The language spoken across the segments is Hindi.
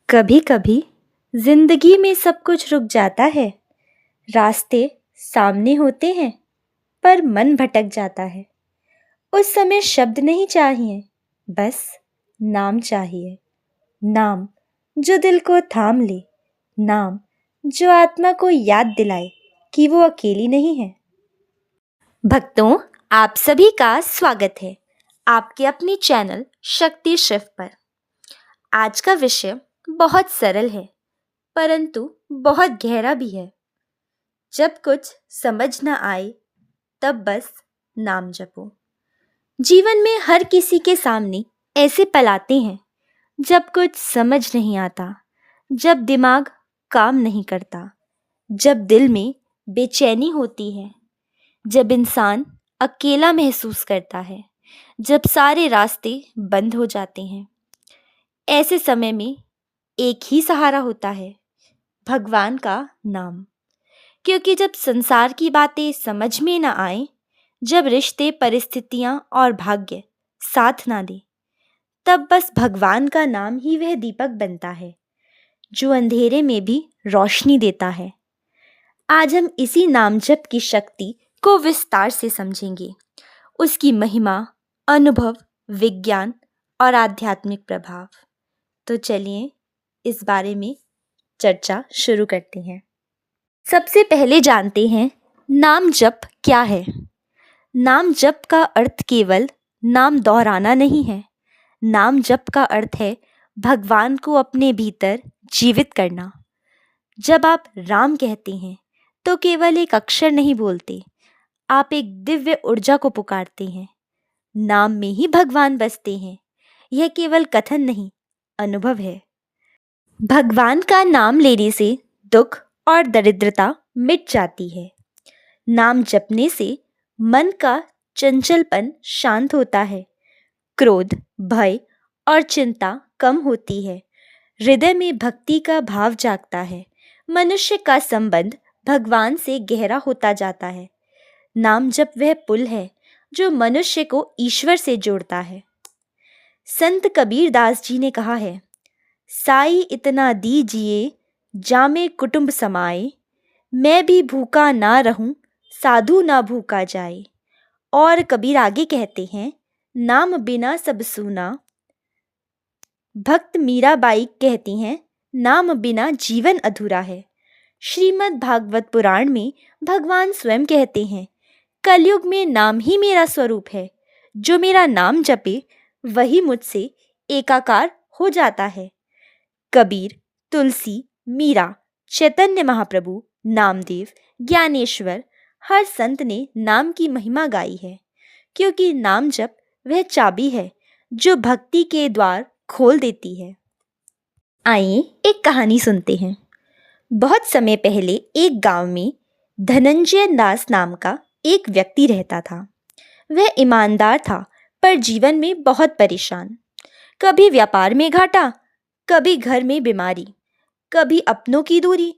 कभी कभी जिंदगी में सब कुछ रुक जाता है। रास्ते सामने होते हैं पर मन भटक जाता है। उस समय शब्द नहीं चाहिए, बस नाम चाहिए। नाम जो दिल को थाम ले, नाम जो आत्मा को याद दिलाए कि वो अकेली नहीं है। भक्तों, आप सभी का स्वागत है आपके अपने चैनल शक्ति शिव पर। आज का विषय बहुत सरल है परंतु बहुत गहरा भी है। जब कुछ समझ न आए तब बस नाम जपो। जीवन में हर किसी के सामने ऐसे पल आते हैं जब कुछ समझ नहीं आता, जब दिमाग काम नहीं करता, जब दिल में बेचैनी होती है, जब इंसान अकेला महसूस करता है, जब सारे रास्ते बंद हो जाते हैं। ऐसे समय में एक ही सहारा होता है, भगवान का नाम। क्योंकि जब संसार की बातें समझ में ना आए, जब रिश्ते, परिस्थितियां और भाग्य साथ ना दे, तब बस भगवान का नाम ही वह दीपक बनता है जो अंधेरे में भी रोशनी देता है। आज हम इसी नाम जप की शक्ति को विस्तार से समझेंगे, उसकी महिमा, अनुभव, विज्ञान और आध्यात्मिक प्रभाव। तो चलिए इस बारे में चर्चा शुरू करते हैं। सबसे पहले जानते हैं नाम जप क्या है। नाम जप का अर्थ केवल नाम दोहराना नहीं है। नाम जप का अर्थ है भगवान को अपने भीतर जीवित करना। जब आप राम कहते हैं तो केवल एक अक्षर नहीं बोलते, आप एक दिव्य ऊर्जा को पुकारते हैं। नाम में ही भगवान बसते हैं। यह केवल कथन नहीं, अनुभव है। भगवान का नाम लेने से दुख और दरिद्रता मिट जाती है। नाम जपने से मन का चंचलपन शांत होता है, क्रोध, भय और चिंता कम होती है, हृदय में भक्ति का भाव जागता है, मनुष्य का संबंध भगवान से गहरा होता जाता है। नाम जप वह पुल है जो मनुष्य को ईश्वर से जोड़ता है। संत कबीर दास जी ने कहा है, साई इतना दीजिए जामे कुटुंब समाए, मैं भी भूखा ना रहूं साधु ना भूखा जाए। और कबीर आगे कहते हैं, नाम बिना सब सूना। भक्त मीराबाई कहती हैं, नाम बिना जीवन अधूरा है। श्रीमद् भागवत पुराण में भगवान स्वयं कहते हैं, कलयुग में नाम ही मेरा स्वरूप है। जो मेरा नाम जपे वही मुझसे एकाकार हो जाता है। कबीर, तुलसी, मीरा, चैतन्य महाप्रभु, नामदेव, ज्ञानेश्वर, हर संत ने नाम की महिमा गाई है, क्योंकि नाम जप वह चाबी है जो भक्ति के द्वार खोल देती है। आइए एक कहानी सुनते हैं। बहुत समय पहले एक गांव में धनंजय दास नाम का एक व्यक्ति रहता था। वह ईमानदार था पर जीवन में बहुत परेशान। कभी व्यापार में घाटा, कभी घर में बीमारी, कभी अपनों की दूरी।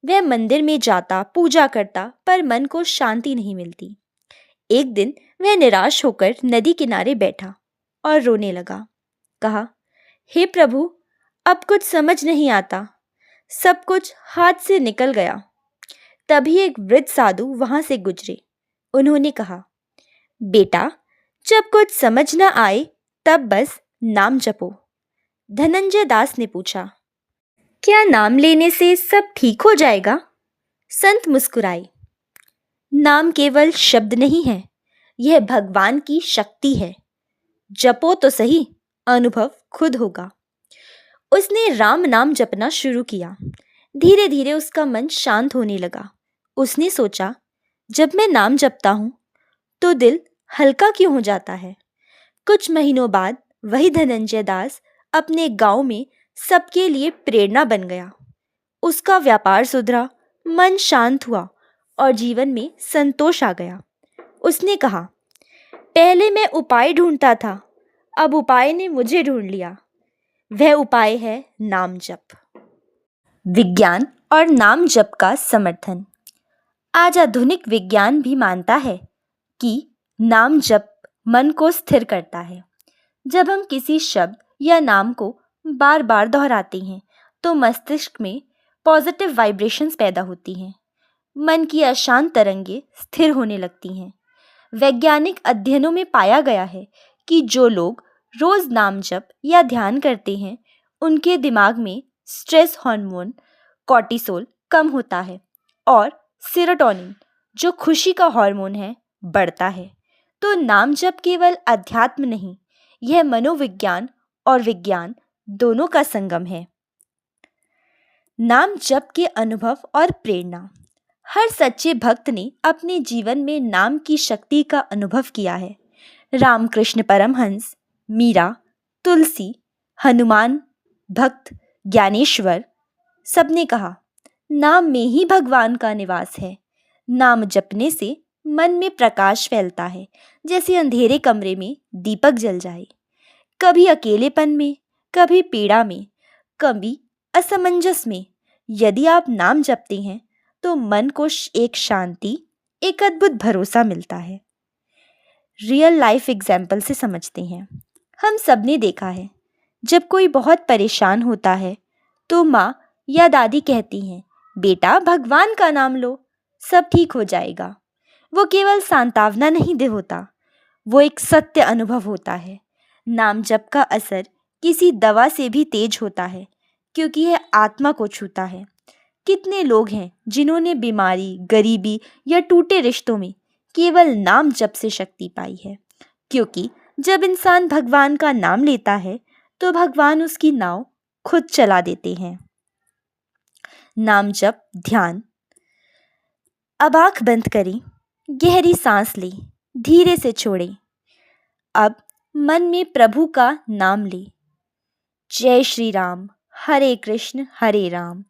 वह मंदिर में जाता, पूजा करता, पर मन को शांति नहीं मिलती। एक दिन वह निराश होकर नदी किनारे बैठा और रोने लगा। कहा, हे प्रभु, अब कुछ समझ नहीं आता, सब कुछ हाथ से निकल गया। तभी एक वृद्ध साधु वहां से गुजरे। उन्होंने कहा, बेटा, जब कुछ समझ न आए तब बस नाम जपो। धनंजय दास ने पूछा, क्या नाम लेने से सब ठीक हो जाएगा? संत मुस्कुराए, नाम केवल शब्द नहीं है, यह भगवान की शक्ति है। जपो तो सही, अनुभव खुद होगा। उसने राम नाम जपना शुरू किया। धीरे धीरे उसका मन शांत होने लगा। उसने सोचा, जब मैं नाम जपता हूँ तो दिल हल्का क्यों हो जाता है। कुछ महीनों बाद वही धनंजय दास अपने गांव में सबके लिए प्रेरणा बन गया। उसका व्यापार सुधरा, मन शांत हुआ और जीवन में संतोष आ गया। उसने कहा, पहले मैं उपाय ढूंढता था, अब उपाय ने मुझे ढूंढ लिया। वह उपाय है नाम जप। विज्ञान और नाम जप का समर्थन। आज आधुनिक विज्ञान भी मानता है कि नाम जप मन को स्थिर करता है। जब हम किसी शब्द या नाम को बार बार दोहराते हैं तो मस्तिष्क में पॉजिटिव वाइब्रेशंस पैदा होती हैं। मन की अशांत तरंगे स्थिर होने लगती हैं। वैज्ञानिक अध्ययनों में पाया गया है कि जो लोग रोज नाम जप या ध्यान करते हैं, उनके दिमाग में स्ट्रेस हार्मोन कॉर्टिसोल कम होता है और सेरोटोनिन, जो खुशी का हार्मोन है, बढ़ता है। तो नाम जप केवल अध्यात्म नहीं, यह मनोविज्ञान और विज्ञान दोनों का संगम है। नाम जप के अनुभव और प्रेरणा। हर सच्चे भक्त ने अपने जीवन में नाम की शक्ति का अनुभव किया है। रामकृष्ण परमहंस, मीरा, तुलसी, हनुमान भक्त, ज्ञानेश्वर, सबने कहा, नाम में ही भगवान का निवास है। नाम जपने से मन में प्रकाश फैलता है, जैसे अंधेरे कमरे में दीपक जल जाए। कभी अकेलेपन में, कभी पीड़ा में, कभी असमंजस में यदि आप नाम जपते हैं तो मन को एक शांति, एक अद्भुत भरोसा मिलता है। रियल लाइफ एग्जाम्पल से समझते हैं। हम सब ने देखा है, जब कोई बहुत परेशान होता है तो माँ या दादी कहती हैं, बेटा भगवान का नाम लो, सब ठीक हो जाएगा। वो केवल सांत्वना नहीं दे होता, वो एक सत्य अनुभव होता है। नाम जप का असर किसी दवा से भी तेज होता है, क्योंकि यह आत्मा को छूता है। कितने लोग हैं जिन्होंने बीमारी, गरीबी या टूटे रिश्तों में केवल नाम जप से शक्ति पाई है, क्योंकि जब इंसान भगवान का नाम लेता है तो भगवान उसकी नाव खुद चला देते हैं। नाम जप ध्यान। अब आंख बंद करें, गहरी सांस लें, धीरे से छोड़ें। अब मन में प्रभु का नाम लें। जय श्री राम, हरे कृष्ण हरे राम।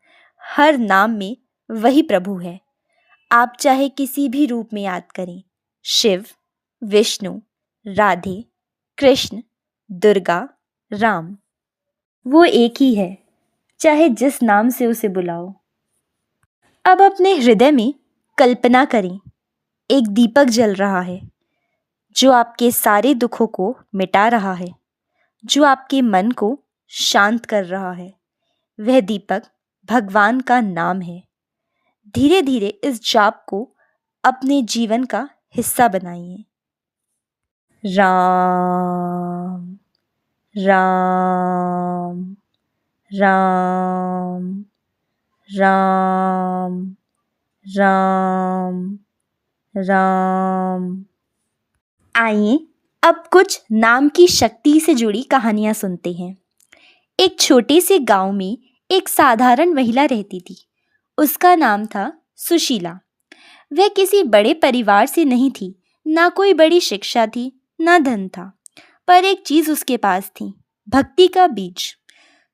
हर नाम में वही प्रभु है। आप चाहे किसी भी रूप में याद करें, शिव, विष्णु, राधे, कृष्ण, दुर्गा, राम, वो एक ही है, चाहे जिस नाम से उसे बुलाओ। अब अपने हृदय में कल्पना करें, एक दीपक जल रहा है जो आपके सारे दुखों को मिटा रहा है, जो आपके मन को शांत कर रहा है। वह दीपक भगवान का नाम है। धीरे धीरे इस जाप को अपने जीवन का हिस्सा बनाइए। राम राम राम राम राम राम। आइए अब कुछ नाम की शक्ति से जुड़ी कहानियां सुनते हैं। एक छोटे से गांव में एक साधारण महिला रहती थी। उसका नाम था सुशीला। वह किसी बड़े परिवार से नहीं थी, ना कोई बड़ी शिक्षा थी, ना धन था, पर एक चीज उसके पास थी, भक्ति का बीज।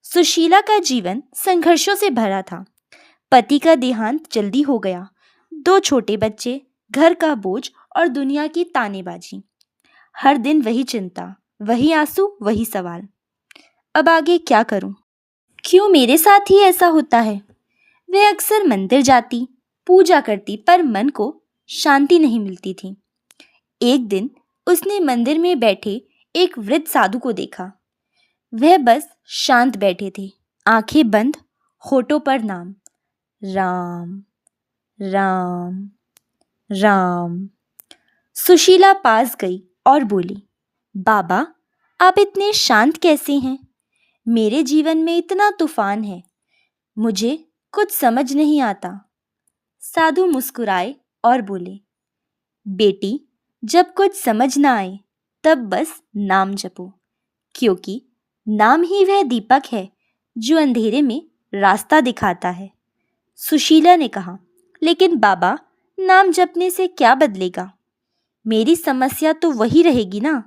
सुशीला का जीवन संघर्षों से भरा था। पति का देहांत जल्दी हो गया, 2 छोटे बच्चे, घर का बोझ और दुनिया की तानेबाजी। हर दिन वही चिंता, वही आंसू, वही सवाल, अब आगे क्या करूं? क्यों मेरे साथ ही ऐसा होता है? वह अक्सर मंदिर जाती, पूजा करती, पर मन को शांति नहीं मिलती थी। एक दिन उसने मंदिर में बैठे एक वृद्ध साधु को देखा। वह बस शांत बैठे थे, आंखें बंद, होठों पर नाम, राम राम राम। सुशीला पास गई और बोली, बाबा आप इतने शांत कैसे हैं? मेरे जीवन में इतना तूफान है, मुझे कुछ समझ नहीं आता। साधु मुस्कुराए और बोले, बेटी जब कुछ समझ ना आए तब बस नाम जपो, क्योंकि नाम ही वह दीपक है जो अंधेरे में रास्ता दिखाता है। सुशीला ने कहा, लेकिन बाबा नाम जपने से क्या बदलेगा? मेरी समस्या तो वही रहेगी ना।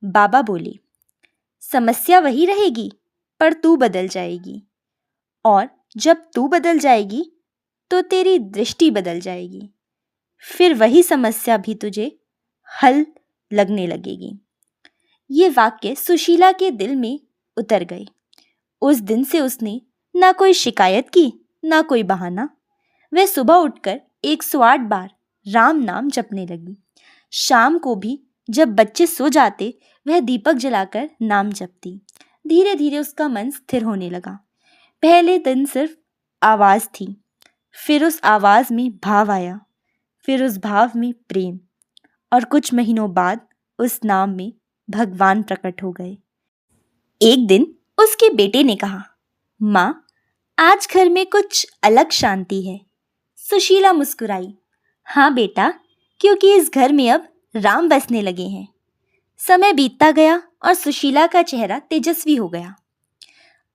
बाबा बोले, समस्या वही रहेगी, पर तू बदल जाएगी, और जब तू बदल जाएगी तो तेरी दृष्टि बदल जाएगी, फिर वही समस्या भी तुझे हल लगने लगेगी। ये वाक्य सुशीला के दिल में उतर गए। उस दिन से उसने ना कोई शिकायत की, ना कोई बहाना। वह सुबह उठकर 108 बार राम नाम जपने लगी। शाम को भी जब बच्चे सो जाते, वह दीपक जलाकर नाम जपती। धीरे धीरे उसका मन स्थिर होने लगा। पहले दिन सिर्फ आवाज़ थी, फिर उस आवाज़ में भाव आया, फिर उस भाव में प्रेम, और कुछ महीनों बाद उस नाम में भगवान प्रकट हो गए। एक दिन उसके बेटे ने कहा, माँ, आज घर में कुछ अलग शांति है। सुशीला मुस्कुराई, हाँ बेटा, क्योंकि इस घर में अब राम बसने लगे हैं। समय बीतता गया और सुशीला का चेहरा तेजस्वी हो गया।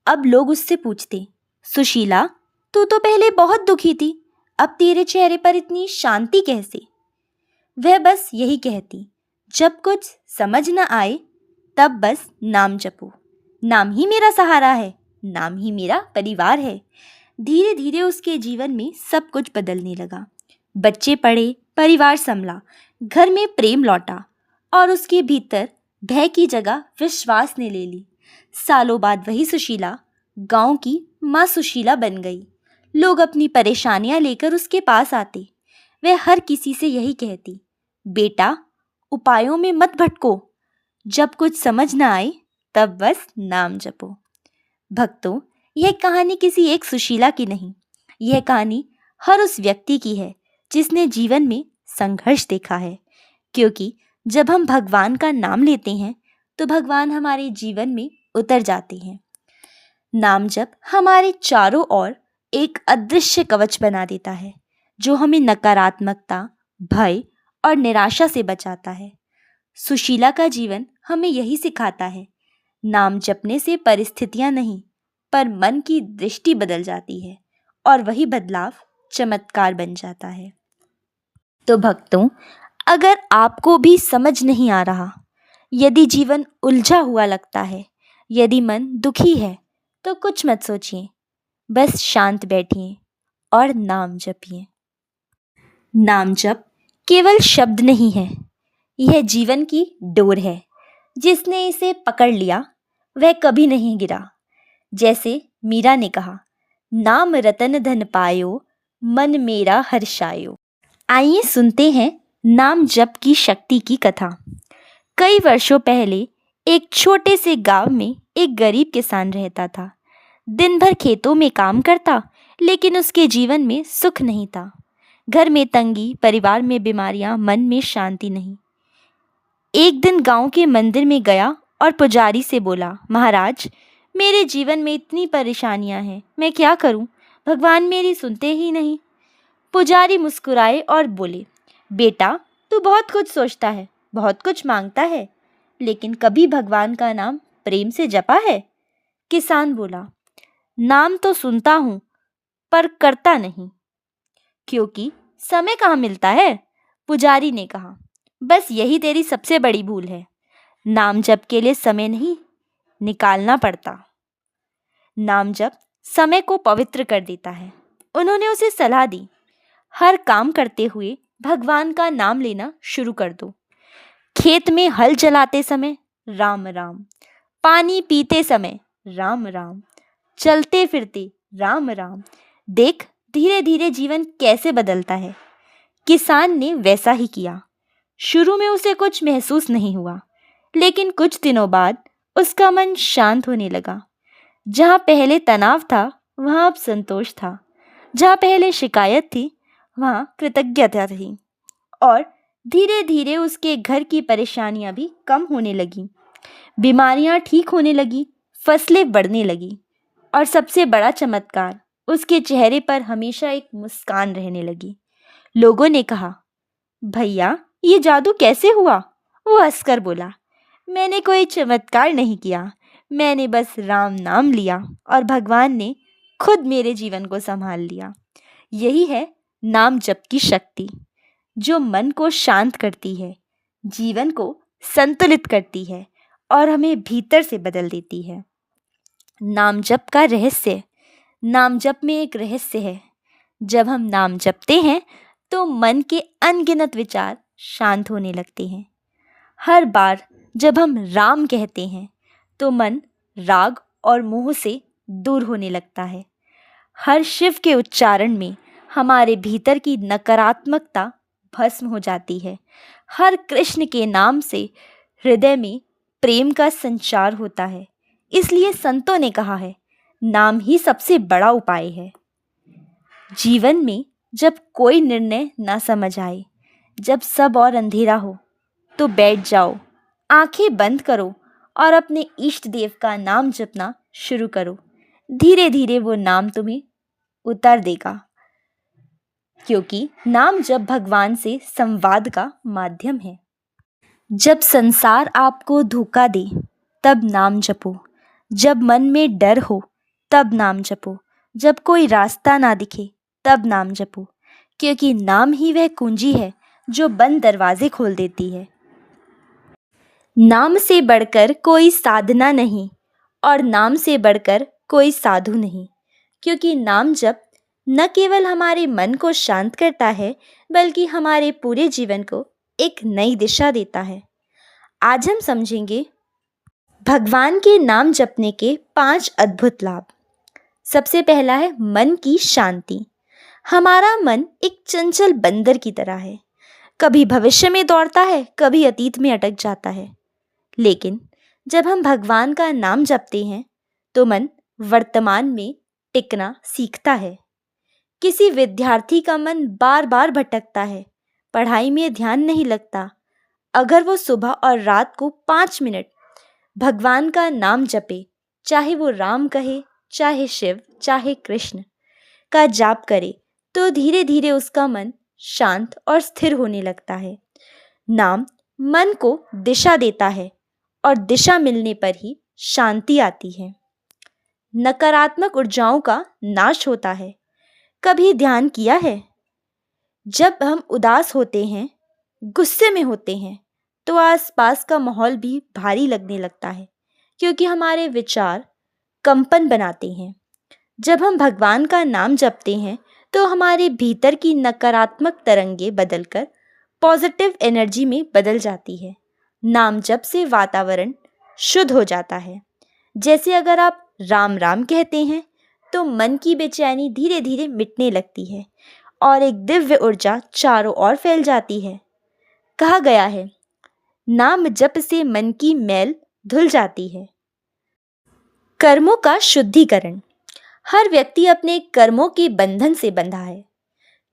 अब लोग उससे पूछते, सुशीला, तू तो पहले बहुत दुखी थी, अब तेरे चेहरे पर इतनी शांति कैसे? वह बस यही कहती, जब कुछ समझ न आए तब बस नाम जपो। नाम ही मेरा सहारा है, नाम ही मेरा परिवार है। धीरे धीरे उसके जीवन में सब कुछ बदलने लगा। बच्चे पढ़े, परिवार संभला, घर में प्रेम लौटा और उसके भीतर भय की जगह विश्वास ने ले ली। सालों बाद वही सुशीला गांव की माँ सुशीला बन गई। लोग अपनी परेशानियां लेकर उसके पास आते। वह हर किसी से यही कहती, बेटा, उपायों में मत भटको, जब कुछ समझ न आए तब बस नाम जपो। भक्तों, यह कहानी किसी एक सुशीला की नहीं, यह कहानी हर उस व्यक्ति की है जिसने जीवन में संघर्ष देखा है। क्योंकि जब हम भगवान का नाम लेते हैं तो भगवान हमारे जीवन में उतर जाते हैं। नाम जप हमारे चारों ओर एक अदृश्य कवच बना देता है, जो हमें नकारात्मकता, भय और निराशा से बचाता है। सुशीला का जीवन हमें यही सिखाता है, नाम जपने से परिस्थितियां नहीं, पर मन की दृष्टि बदल जाती है और वही बदलाव चमत्कार बन जाता है। तो भक्तों, अगर आपको भी समझ नहीं आ रहा, यदि जीवन उलझा हुआ लगता है, यदि मन दुखी है, तो कुछ मत सोचिए, बस शांत बैठिए और नाम जपिए। नाम जप केवल शब्द नहीं है, यह जीवन की डोर है। जिसने इसे पकड़ लिया वह कभी नहीं गिरा। जैसे मीरा ने कहा, नाम रतन धन पायो, मन मेरा हर्षायो। आइए सुनते हैं नाम जप की शक्ति की कथा। कई वर्षों पहले एक छोटे से गांव में एक गरीब किसान रहता था। दिन भर खेतों में काम करता, लेकिन उसके जीवन में सुख नहीं था। घर में तंगी, परिवार में बीमारियां, मन में शांति नहीं। एक दिन गांव के मंदिर में गया और पुजारी से बोला, महाराज, मेरे जीवन में इतनी परेशानियां हैं, मैं क्या करूं? भगवान मेरी सुनते ही नहीं। पुजारी मुस्कुराए और बोले, बेटा, तू बहुत कुछ सोचता है, बहुत कुछ मांगता है, लेकिन कभी भगवान का नाम प्रेम से जपा है? किसान बोला, नाम तो सुनता हूं पर करता नहीं, क्योंकि समय कहाँ मिलता है। पुजारी ने कहा, बस यही तेरी सबसे बड़ी भूल है। नाम जप के लिए समय नहीं निकालना पड़ता। नाम जप समय को पवित्र कर देता है। उन्होंने उसे सलाह दी, हर काम करते हुए भगवान का नाम लेना शुरू कर दो। खेत में हल चलाते समय राम राम, पानी पीते समय राम राम, चलते फिरते राम राम। देख, धीरे धीरे जीवन कैसे बदलता है। किसान ने वैसा ही किया। शुरू में उसे कुछ महसूस नहीं हुआ, लेकिन कुछ दिनों बाद उसका मन शांत होने लगा। जहाँ पहले तनाव था, वहाँ अब संतोष था। जहाँ पहले शिकायत थी, वहाँ कृतज्ञता थी। और धीरे धीरे उसके घर की परेशानियां भी कम होने लगी, बीमारियां ठीक होने लगी, फसलें बढ़ने लगी, और सबसे बड़ा चमत्कार, उसके चेहरे पर हमेशा एक मुस्कान रहने लगी। लोगों ने कहा, भैया, ये जादू कैसे हुआ? वो हंसकर बोला, मैंने कोई चमत्कार नहीं किया, मैंने बस राम नाम लिया और भगवान ने खुद मेरे जीवन को संभाल लिया। यही है नाम जप की शक्ति, जो मन को शांत करती है, जीवन को संतुलित करती है और हमें भीतर से बदल देती है। नाम जप का रहस्य, नाम जप में एक रहस्य है। जब हम नाम जपते हैं तो मन के अनगिनत विचार शांत होने लगते हैं। हर बार जब हम राम कहते हैं तो मन राग और मोह से दूर होने लगता है। हर शिव के उच्चारण में हमारे भीतर की नकारात्मकता भस्म हो जाती है। हर कृष्ण के नाम से हृदय में प्रेम का संचार होता है। इसलिए संतों ने कहा है, नाम ही सबसे बड़ा उपाय है। जीवन में जब कोई निर्णय ना समझ आए, जब सब और अंधेरा हो, तो बैठ जाओ, आंखें बंद करो और अपने इष्ट देव का नाम जपना शुरू करो। धीरे धीरे वो नाम तुम्हें उतर देगा, क्योंकि नाम जप भगवान से संवाद का माध्यम है। जब संसार आपको धोखा दे, तब नाम जपो। जब मन में डर हो, तब नाम जपो। जब कोई रास्ता ना दिखे, तब नाम जपो, क्योंकि नाम ही वह कुंजी है जो बंद दरवाजे खोल देती है। नाम से बढ़कर कोई साधना नहीं और नाम से बढ़कर कोई साधु नहीं, क्योंकि नाम जप न केवल हमारे मन को शांत करता है, बल्कि हमारे पूरे जीवन को एक नई दिशा देता है। आज हम समझेंगे भगवान के नाम जपने के 5 अद्भुत लाभ। सबसे पहला है मन की शांति। हमारा मन एक चंचल बंदर की तरह है, कभी भविष्य में दौड़ता है, कभी अतीत में अटक जाता है। लेकिन जब हम भगवान का नाम जपते हैं तो मन वर्तमान में टिकना सीखता है। किसी विद्यार्थी का मन बार बार भटकता है, पढ़ाई में ध्यान नहीं लगता। अगर वो सुबह और रात को 5 मिनट भगवान का नाम जपे, चाहे वो राम कहे, चाहे शिव, चाहे कृष्ण का जाप करे, तो धीरे धीरे उसका मन शांत और स्थिर होने लगता है। नाम मन को दिशा देता है और दिशा मिलने पर ही शांति आती है। नकारात्मक ऊर्जाओं का नाश होता है। कभी ध्यान किया है, जब हम उदास होते हैं, गुस्से में होते हैं, तो आसपास का माहौल भी भारी लगने लगता है, क्योंकि हमारे विचार कंपन बनाते हैं। जब हम भगवान का नाम जपते हैं तो हमारे भीतर की नकारात्मक तरंगें बदलकर पॉजिटिव एनर्जी में बदल जाती है। नाम जप से वातावरण शुद्ध हो जाता है। जैसे अगर आप राम राम कहते हैं तो मन की बेचैनी धीरे धीरे मिटने लगती है और एक दिव्य ऊर्जा चारों ओर फैल जाती है। कहा गया है, नाम जप से मन की मैल धुल जाती है। कर्मों का शुद्धिकरण। हर व्यक्ति अपने कर्मों के बंधन से बंधा है।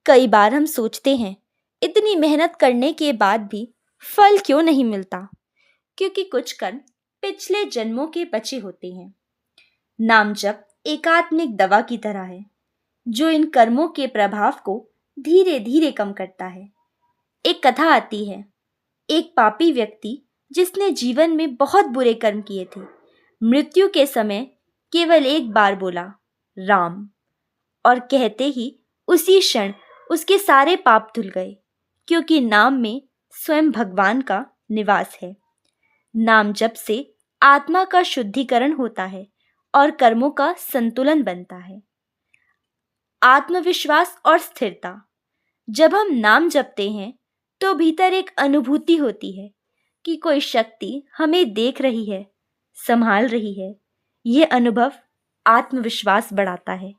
कई बार हम सोचते हैं, इतनी मेहनत करने के बाद भी फल क्यों नहीं मिलता? क्योंकि कुछ कर्म पिछले जन्मों के बचे होते हैं। नाम जप एकात्मिक दवा की तरह है, जो इन कर्मों के प्रभाव को धीरे धीरे कम करता है। एक कथा आती है, एक पापी व्यक्ति जिसने जीवन में बहुत बुरे कर्म किए थे, मृत्यु के समय केवल एक बार बोला राम, और कहते ही उसी क्षण उसके सारे पाप धुल गए, क्योंकि नाम में स्वयं भगवान का निवास है। नाम जप से आत्मा का शुद्धिकरण होता है और कर्मों का संतुलन बनता है। आत्मविश्वास और स्थिरता। जब हम नाम जपते हैं तो भीतर एक अनुभूति होती है कि कोई शक्ति हमें देख रही है, संभाल रही है। यह अनुभव आत्मविश्वास बढ़ाता है।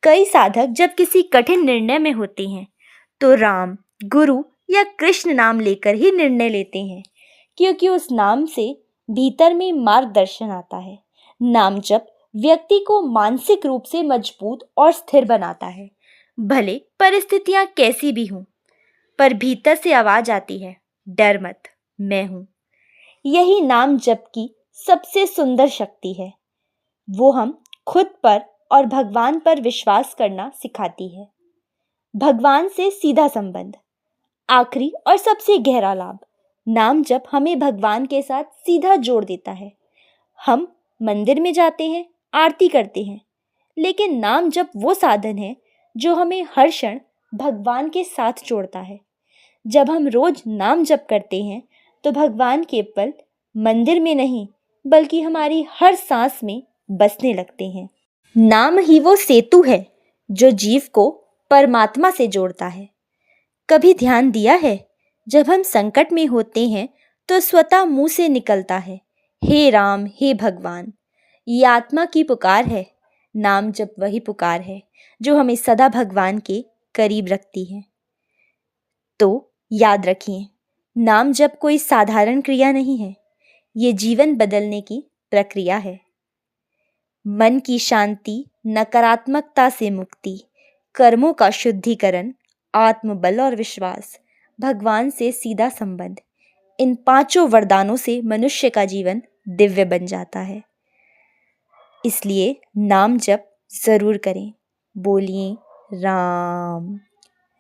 कई साधक जब किसी कठिन निर्णय में होते हैं तो राम, गुरु या कृष्ण नाम लेकर ही निर्णय लेते हैं, क्योंकि उस नाम से भीतर में मार्गदर्शन आता है। नाम जप व्यक्ति को मानसिक रूप से मजबूत और स्थिर बनाता है। भले परिस्थितियां कैसी भी हों, पर भीतर से आवाज आती है, डर मत, मैं हूं। यही नाम जप की सबसे सुंदर शक्ति है। वो हम खुद पर और भगवान पर विश्वास करना सिखाती है। भगवान से सीधा संबंध। आखिरी और सबसे गहरा लाभ, नाम जप हमें भगवान के साथ सीधा जोड़ देता है। हम मंदिर में जाते हैं, आरती करते हैं, लेकिन नाम जप वो साधन है जो हमें हर क्षण भगवान के साथ जोड़ता है। जब हम रोज नाम जप करते हैं तो भगवान केवल मंदिर में नहीं, बल्कि हमारी हर सांस में बसने लगते हैं। नाम ही वो सेतु है जो जीव को परमात्मा से जोड़ता है। कभी ध्यान दिया है, जब हम संकट में होते हैं तो स्वतः मुंह से निकलता है, हे राम, हे भगवान। ये आत्मा की पुकार है। नाम जप वही पुकार है जो हमें सदा भगवान के करीब रखती है। तो याद रखिए, नाम जप कोई साधारण क्रिया नहीं है, ये जीवन बदलने की प्रक्रिया है। मन की शांति, नकारात्मकता से मुक्ति, कर्मों का शुद्धिकरण, आत्मबल और विश्वास, भगवान से सीधा संबंध, इन पांचों वरदानों से मनुष्य का जीवन दिव्य बन जाता है। इसलिए नाम जप जरूर करें। बोलिए राम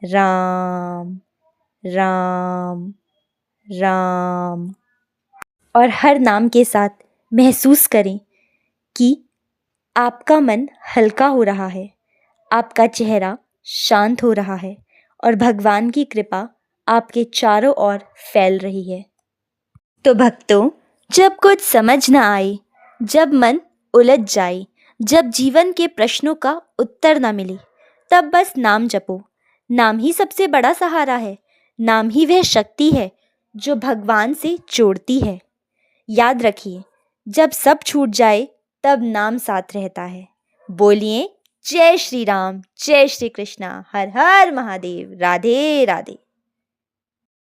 राम राम राम। और हर नाम के साथ महसूस करें कि आपका मन हल्का हो रहा है, आपका चेहरा शांत हो रहा है और भगवान की कृपा आपके चारों ओर फैल रही है। तो भक्तों, जब कुछ समझ न आए, जब मन उलझ जाए, जब जीवन के प्रश्नों का उत्तर न मिले, तब बस नाम जपो। नाम ही सबसे बड़ा सहारा है। नाम ही वह शक्ति है जो भगवान से जोड़ती है। याद रखिए, जब सब छूट जाए तब नाम साथ रहता है। बोलिए जय श्री राम, जय श्री कृष्णा, हर हर महादेव, राधे राधे।